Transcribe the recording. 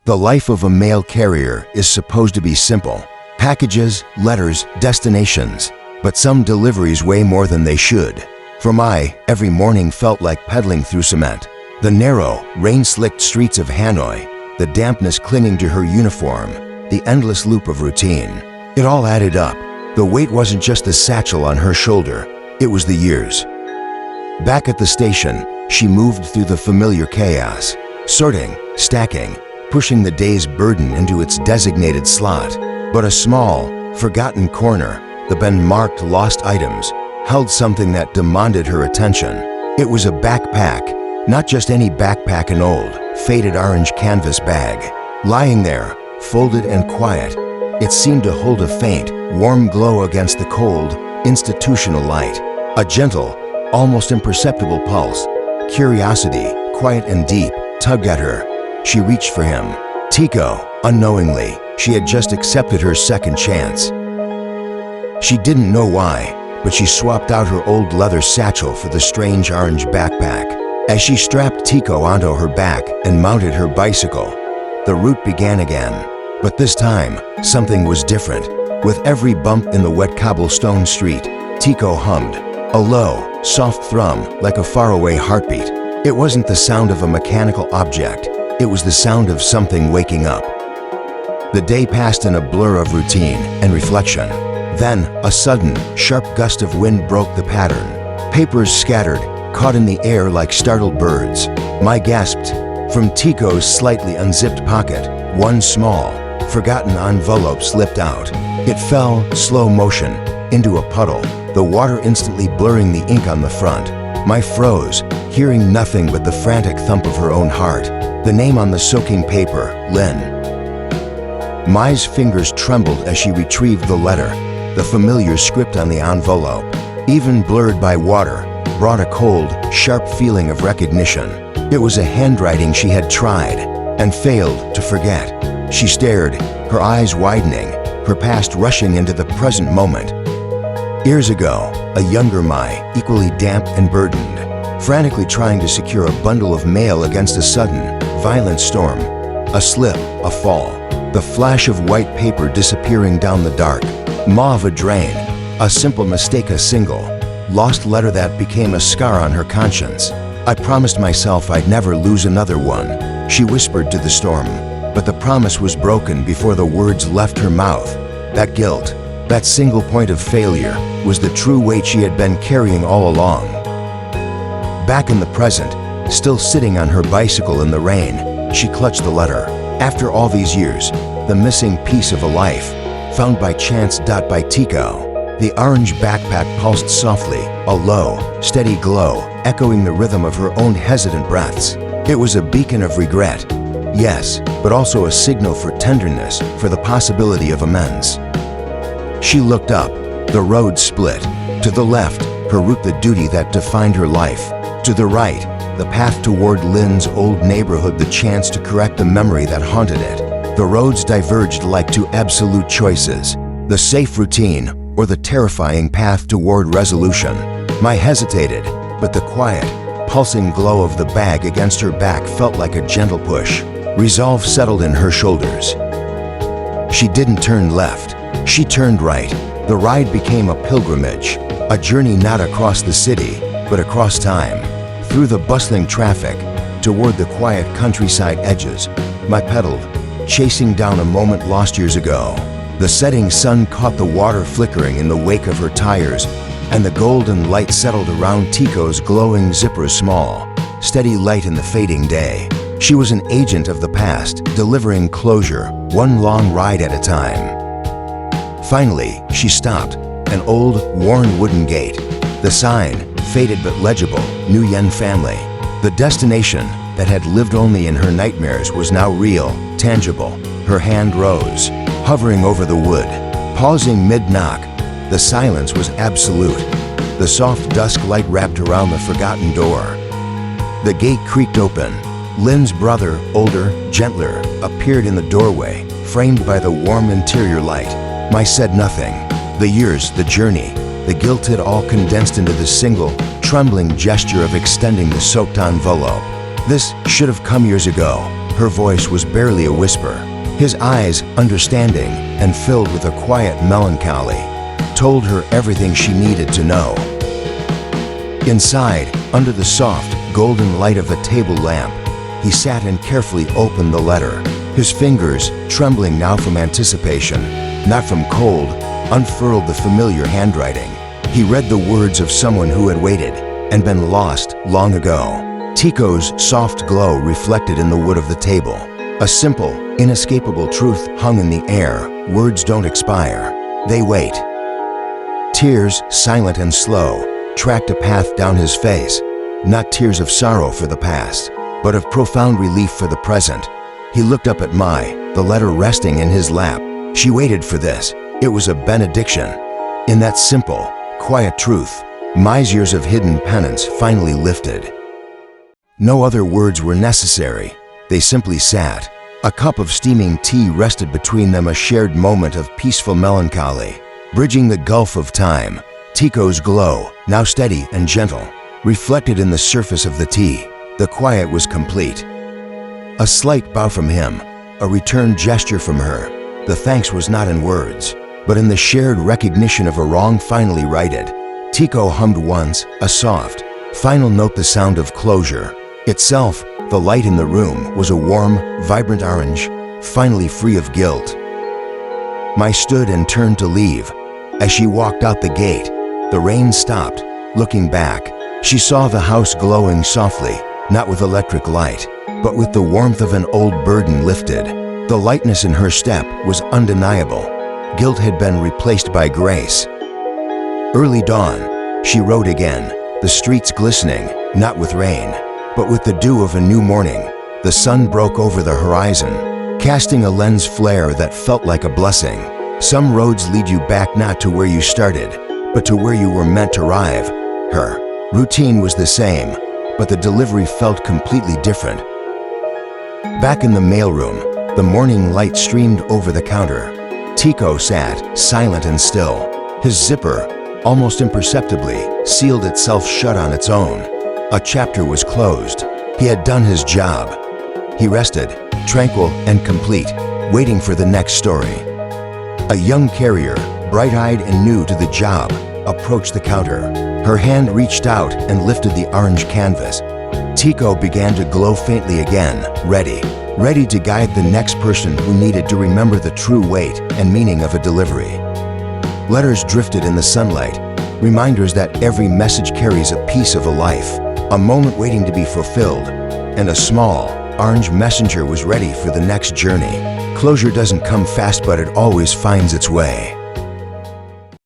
The life of a mail carrier is supposed to be simple. Packages, letters, destinations. But some deliveries weigh more than they should. For Mai, every morning felt like pedaling through cement. The narrow, rain-slicked streets of Hanoi, the dampness clinging to her uniform, the endless loop of routine. It all added up. The weight wasn't just the satchel on her shoulder, it was the years. Back at the station, she moved through the familiar chaos, sorting, stacking, pushing the day's burden into its designated slot. But a small, forgotten corner, the Ben-marked lost items, held something that demanded her attention. It was a backpack, not just any backpack, an old, faded orange canvas bag. Lying there, folded and quiet, it seemed to hold a faint, warm glow against the cold, institutional light. A gentle, almost imperceptible pulse. Curiosity, quiet and deep, tugged at her. She reached for him. Tiko, unknowingly, she had just accepted her second chance. She didn't know why, but she swapped out her old leather satchel for the strange orange backpack. As she strapped Tiko onto her back and mounted her bicycle, the route began again. But this time, something was different. With every bump in the wet cobblestone street, Tiko hummed, a low, soft thrum like a faraway heartbeat. It wasn't the sound of a mechanical object, it was the sound of something waking up. The day passed in a blur of routine and reflection. Then, a sudden, sharp gust of wind broke the pattern. Papers scattered, caught in the air like startled birds. Mai gasped. From Tiko's slightly unzipped pocket, one small, forgotten envelope slipped out. It fell, slow motion, into a puddle, the water instantly blurring the ink on the front. Mai froze, hearing nothing but the frantic thump of her own heart. The name on the soaking paper, Lin. Mai's fingers trembled as she retrieved the letter. The familiar script on the envelope, even blurred by water, brought a cold, sharp feeling of recognition. It was a handwriting she had tried and failed to forget. She stared, her eyes widening, her past rushing into the present moment. Years ago, a younger Mai, equally damp and burdened, frantically trying to secure a bundle of mail against a sudden, violent storm. A slip, a fall, the flash of white paper disappearing down the dark. Maw of a drain, a simple mistake, a single, lost letter that became a scar on her conscience. I promised myself I'd never lose another one, she whispered to the storm. But the promise was broken before the words left her mouth. That guilt, that single point of failure, was the true weight she had been carrying all along. Back in the present, still sitting on her bicycle in the rain, she clutched the letter. After all these years, the missing piece of a life, found by chance. By Tiko. The orange backpack pulsed softly, a low, steady glow, echoing the rhythm of her own hesitant breaths. It was a beacon of regret, yes, but also a signal for tenderness, for the possibility of amends. She looked up. The road split. To the left, her route, the duty that defined her life. To the right, the path toward Lin's old neighborhood, the chance to correct the memory that haunted it. The roads diverged like two absolute choices, the safe routine or the terrifying path toward resolution. Mai hesitated, but the quiet, pulsing glow of the bag against her back felt like a gentle push. Resolve settled in her shoulders. She didn't turn left, she turned right. The ride became a pilgrimage, a journey not across the city, but across time, through the bustling traffic, toward the quiet countryside edges. Mai pedaled, chasing down a moment lost years ago. The setting sun caught the water flickering in the wake of her tires, and the golden light settled around Tiko's glowing zipper, small, steady light in the fading day. She was an agent of the past, delivering closure, one long ride at a time. Finally, she stopped, an old, worn wooden gate. The sign, faded but legible, New Yen family. The destination that had lived only in her nightmares was now real, tangible. Her hand rose, hovering over the wood. Pausing mid-knock, the silence was absolute. The soft dusk light wrapped around the forgotten door. The gate creaked open. Lin's brother, older, gentler, appeared in the doorway, framed by the warm interior light. Mai said nothing. The years, the journey, the guilt had all condensed into the single, trembling gesture of extending the soaked envelope. This should have come years ago. Her voice was barely a whisper. His eyes, understanding and filled with a quiet melancholy, told her everything she needed to know. Inside, under the soft, golden light of a table lamp, he sat and carefully opened the letter. His fingers, trembling now from anticipation, not from cold, unfurled the familiar handwriting. He read the words of someone who had waited and been lost long ago. Tiko's soft glow reflected in the wood of the table. A simple, inescapable truth hung in the air. Words don't expire. They wait. Tears, silent and slow, tracked a path down his face. Not tears of sorrow for the past, but of profound relief for the present. He looked up at Mai, the letter resting in his lap. She waited for this. It was a benediction. In that simple, quiet truth, Mai's years of hidden penance finally lifted. No other words were necessary. They simply sat. A cup of steaming tea rested between them, a shared moment of peaceful melancholy. Bridging the gulf of time, Tiko's glow, now steady and gentle, reflected in the surface of the tea. The quiet was complete. A slight bow from him, a return gesture from her. The thanks was not in words, but in the shared recognition of a wrong finally righted. Tiko hummed once, a soft, final note, the sound of closure. Itself, the light in the room, was a warm, vibrant orange, finally free of guilt. Mai stood and turned to leave. As she walked out the gate, the rain stopped. Looking back, she saw the house glowing softly, not with electric light, but with the warmth of an old burden lifted. The lightness in her step was undeniable. Guilt had been replaced by grace. Early dawn, she rode again, the streets glistening, not with rain, but with the dew of a new morning. The sun broke over the horizon, casting a lens flare that felt like a blessing. Some roads lead you back not to where you started, but to where you were meant to arrive. Her routine was the same, but the delivery felt completely different. Back in the mailroom, the morning light streamed over the counter. Tiko sat, silent and still. His zipper, almost imperceptibly, sealed itself shut on its own. A chapter was closed. He had done his job. He rested, tranquil and complete, waiting for the next story. A young carrier, bright-eyed and new to the job, approached the counter. Her hand reached out and lifted the orange canvas. Tiko began to glow faintly again, ready to guide the next person who needed to remember the true weight and meaning of a delivery. Letters drifted in the sunlight, reminders that every message carries a piece of a life, a moment waiting to be fulfilled, and a small, orange messenger was ready for the next journey. Closure doesn't come fast, but it always finds its way.